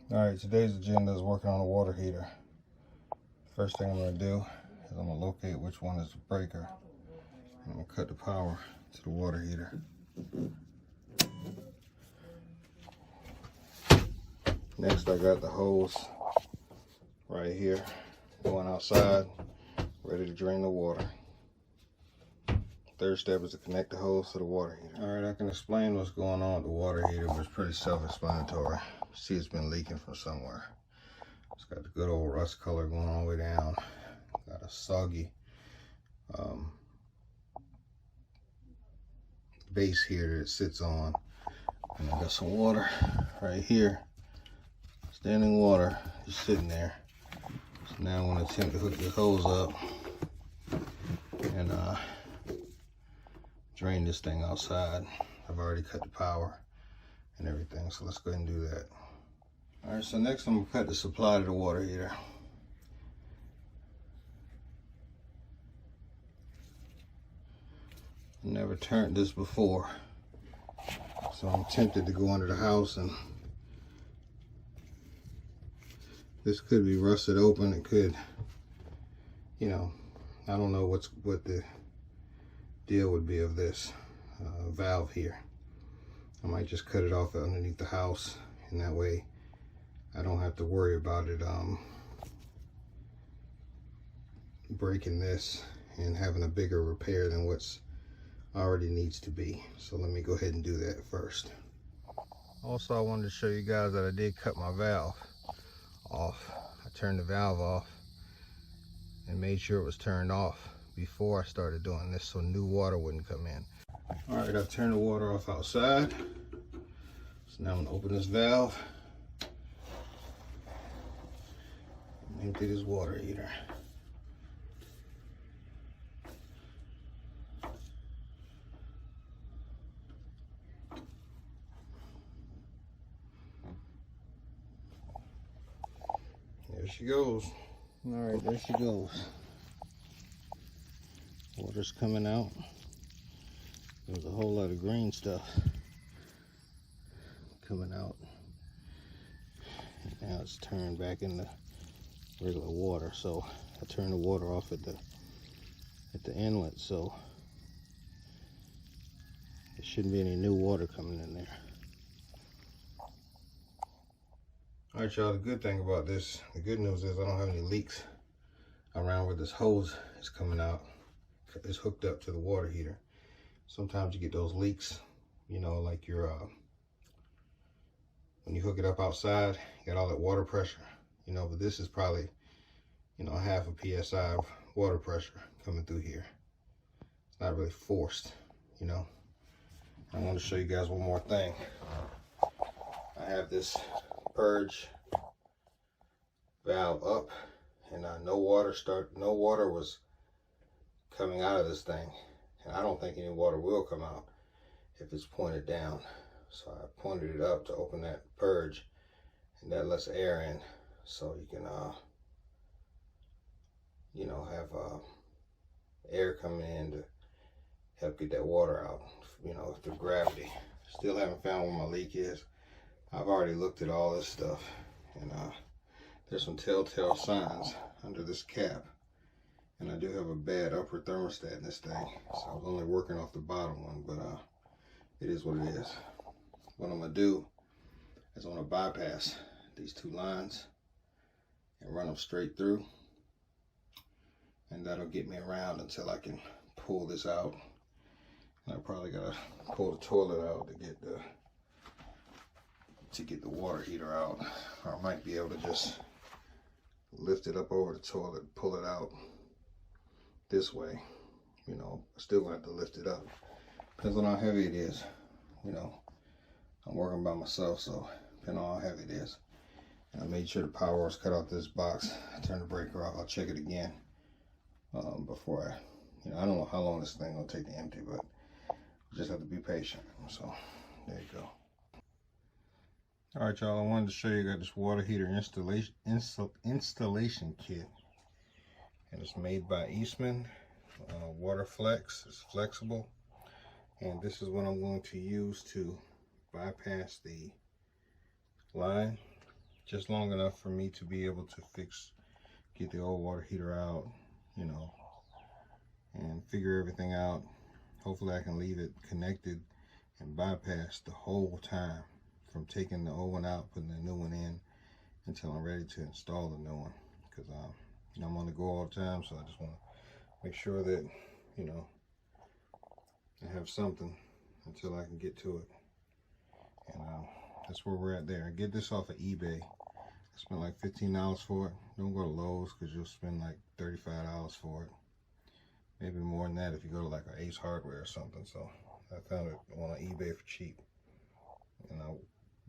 Alright, today's agenda is working on a water heater. First thing I'm going to do is I'm going to locate which one is the breaker. I'm going to cut the power to the water heater. Next, I got the hose right here going outside, ready to drain the water. Third step is to connect the hose to the water heater. Alright, I can explain what's going on with the water heater, but it's pretty self-explanatory. See, it's been leaking from somewhere. It's got the good old rust color going all the way down. Got a soggy base here that it sits on. And I got some water right here. Standing water just sitting there. So now I'm going to attempt to hook this hose up and drain this thing outside. I've already cut the power and everything, so let's go ahead and do that. Alright, so next I'm going to cut the supply to the water heater. Never turned this before, so I'm tempted to go under the house, and this could be rusted open. It could, you know, I don't know what the deal would be of this valve here. I might just cut it off underneath the house, and that way I don't have to worry about it breaking this and having a bigger repair than what's already needs to be. So let me go ahead and do that first. Also, I wanted to show you guys that I did cut my valve off. I turned the valve off and made sure it was turned off before I started doing this so new water wouldn't come in. All right, I've turned the water off outside. So now I'm gonna open this valve and empty this water heater. There she goes. All right, there she goes. Water's coming out. There's a whole lot of green stuff coming out. And now it's turned back into regular water. So I turned the water off at the inlet, so there shouldn't be any new water coming in there. All right, y'all, the good thing about this, the good news is I don't have any leaks around where this hose is coming out. It's hooked up to the water heater. Sometimes you get those leaks, you know, like when you hook it up outside, you got all that water pressure, you know, but this is probably, you know, half a PSI of water pressure coming through here. It's not really forced, you know. I want to show you guys one more thing. I have this purge valve up, and no water was coming out of this thing, and I don't think any water will come out if it's pointed down. So I pointed it up to open that purge, and that lets air in, so you can you know, have air coming in to help get that water out, you know, through gravity. Still haven't found where my leak is. I've already looked at all this stuff, and there's some telltale signs under this cap. And I do have a bad upper thermostat in this thing, so I was only working off the bottom one, but it is what it is. What I'm gonna do is I'm gonna bypass these two lines and run them straight through, and that'll get me around until I can pull this out. And I probably gotta pull the toilet out to get the water heater out, or I might be able to just lift it up over the toilet, pull it out this way. You know, I still gonna have to lift it up. Depends on how heavy it is. You know, I'm working by myself, so depending on how heavy it is. And I made sure the power was cut off this box. I turned the breaker off. I'll check it again before you know, I don't know how long this thing gonna take to empty, but you just have to be patient. So there you go. All right, y'all, I wanted to show you, I got this water heater installation kit, and it's made by Eastman. Water Flex. It's flexible, and this is what I'm going to use to bypass the line just long enough for me to be able to get the old water heater out, you know, and figure everything out. Hopefully I can leave it connected and bypass the whole time from taking the old one out, putting the new one in until I'm ready to install the new one. Because you know, I'm on the go all the time, so I just want to make sure that, you know, I have something until I can get to it. And that's where we're at there. I get this off of eBay. I spent like $15 for it. Don't go to Lowe's because you'll spend like $35 for it. Maybe more than that if you go to like an Ace Hardware or something. So I found it on eBay for cheap. And I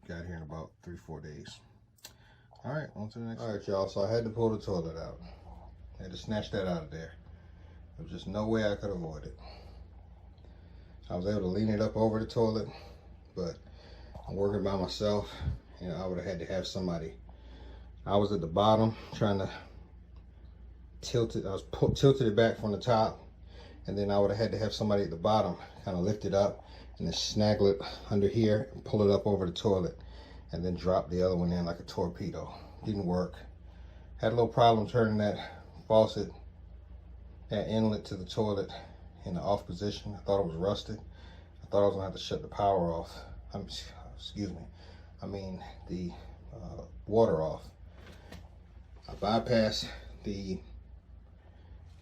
got here in about 3-4 days. All right, on to the next. All right, y'all. So I had to pull the toilet out. I had to snatch that out of there. There was just no way I could avoid it. I was able to lean it up over the toilet, but I'm working by myself. You know, I would have had to have somebody. I was at the bottom trying to tilt it. I was tilted it back from the top, and then I would have had to have somebody at the bottom kind of lift it up and then snaggle it under here and pull it up over the toilet and then drop the other one in like a torpedo. Didn't work. Had a little problem turning that faucet, that inlet to the toilet in the off position. I thought it was rusted. I thought I was gonna have to shut the power off. Excuse me. I mean the water off. I bypassed the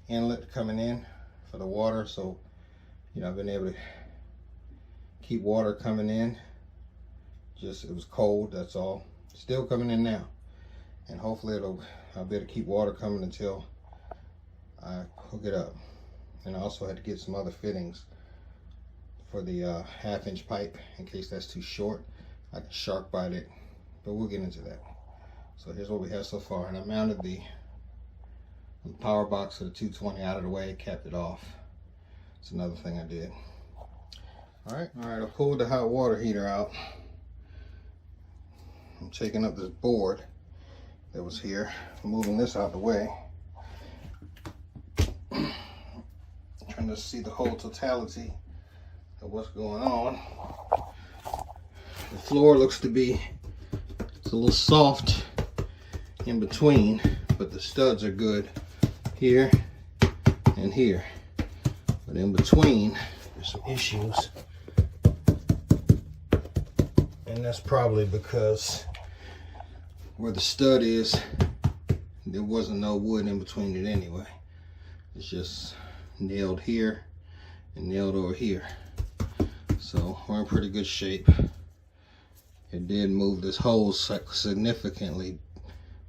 inlet coming in for the water, so you know I've been able to keep water coming in. Just it was cold, that's all. Still coming in now, and hopefully I'll be able to keep water coming until I hook it up. And I also had to get some other fittings for the 1/2-inch pipe in case that's too short. I can shark bite it, but we'll get into that. So here's what we have so far, and I mounted the power box of the 220 out of the way, capped it off. It's another thing I did. All right, I pulled the hot water heater out. I'm taking up this board that was here, moving this out the way. Trying to see the whole totality of what's going on. The floor looks to be, it's a little soft in between, but the studs are good here and here. But in between, there's some issues. And that's probably because where the stud is, there wasn't no wood in between it anyway. It's just nailed here and nailed over here. So we're in pretty good shape. It did move this hose significantly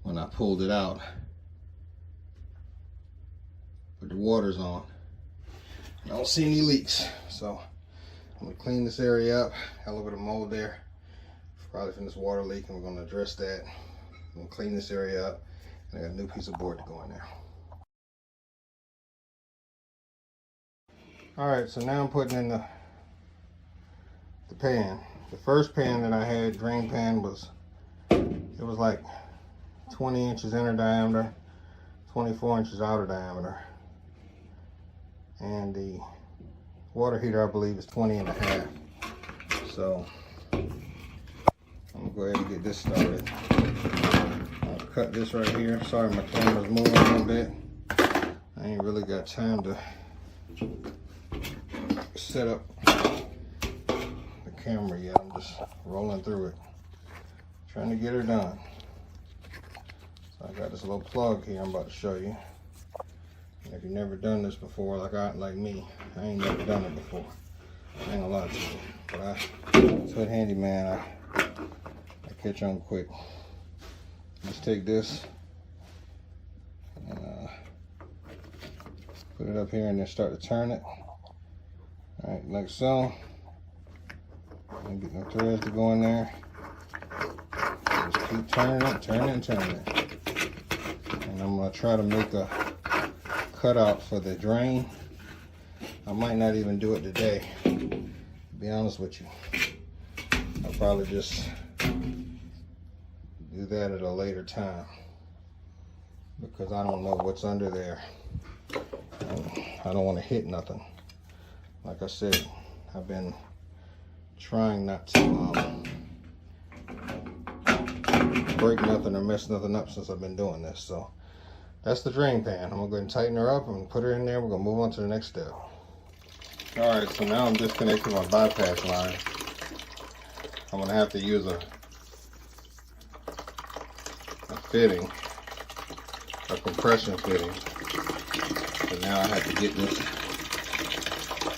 when I pulled it out, but the water's on. I don't see any leaks, so I'm gonna clean this area up. Got a little bit of mold there, probably from this water leak, and we're gonna address that. I'm gonna clean this area up, and I got a new piece of board to go in there. All right, so now I'm putting in the pan. The first pan that I had, drain pan, it was like 20 inches inner diameter, 24 inches outer diameter. And the water heater, I believe, is 20.5. So I'm gonna go ahead and get this started. I'll cut this right here. Sorry, my camera's moving a little bit. I ain't really got time to set up the camera yet. I'm just rolling through it, trying to get her done. So I got this little plug here I'm about to show you. And if you've never done this before, like me, I ain't never done it before. I ain't gonna lie to you, but to a handyman, I catch on quick. Just take this and put it up here and then start to turn it. All right, like so. And get my threads to go in there. Just keep turning it, turning it. And I'm gonna try to make a cutout for the drain. I might not even do it today, to be honest with you. I'll probably just do that at a later time because I don't know what's under there. I don't want to hit nothing. Like I said, I've been trying not to break nothing or mess nothing up since I've been doing this. So that's the drain pan. I'm gonna go ahead and tighten her up and put her in there. We're gonna move on to the next step. All right, so now I'm disconnecting my bypass line. I'm gonna have to use a fitting, a compression fitting. So now I have to get this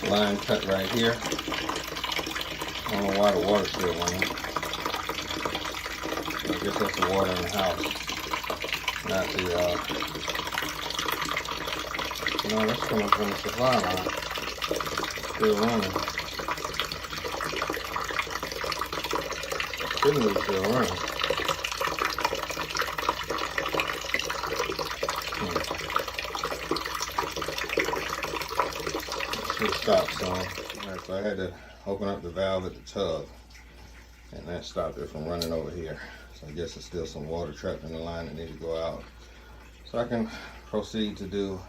line cut right here. I don't know why the water's still running. I guess that's the water in the house, not the, no, that's coming from the supply line. Still running. Shouldn't be still running. Should stop some. Alright, so I had to open up the valve at the tub, and that stopped it from running over here. So I guess there's still some water trapped in the line that needs to go out. So I can proceed to do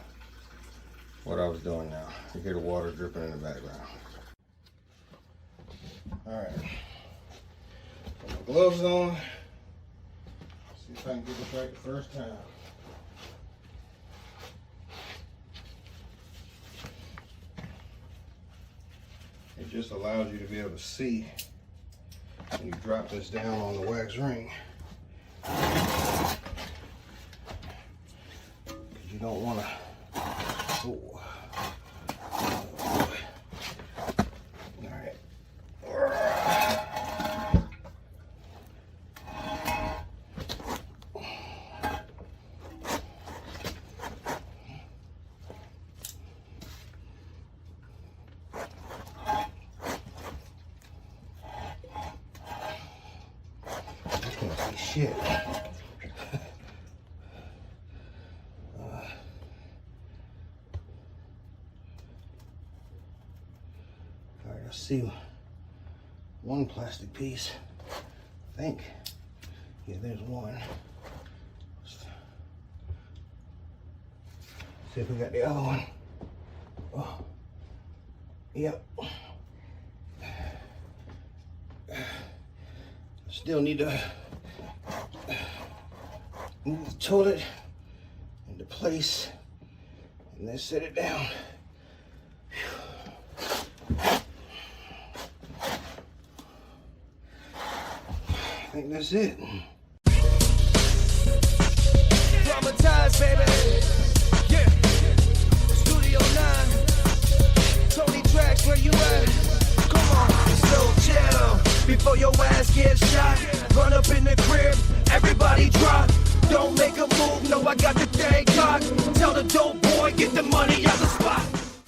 what I was doing now. You hear the water dripping in the background. Alright. Put my gloves on. See if I can get this right the first time. It just allows you to be able to see when you drop this down on the wax ring. Because you don't want to. Oh. Alright. Shit. Alright, I see one plastic piece. I think. Yeah, there's one. See if we got the other one. Oh. Yep. Still need to move the toilet into place and then set it down. I think that's it. Dramatized, baby. Yeah. Studio 9. Tony Tracks, where you at? Come on. So chill before your ass gets shot. Run up in the crib, everybody drop. Don't make a move, no, I got the thing cocked. Tell the dope boy, get the money out the spot.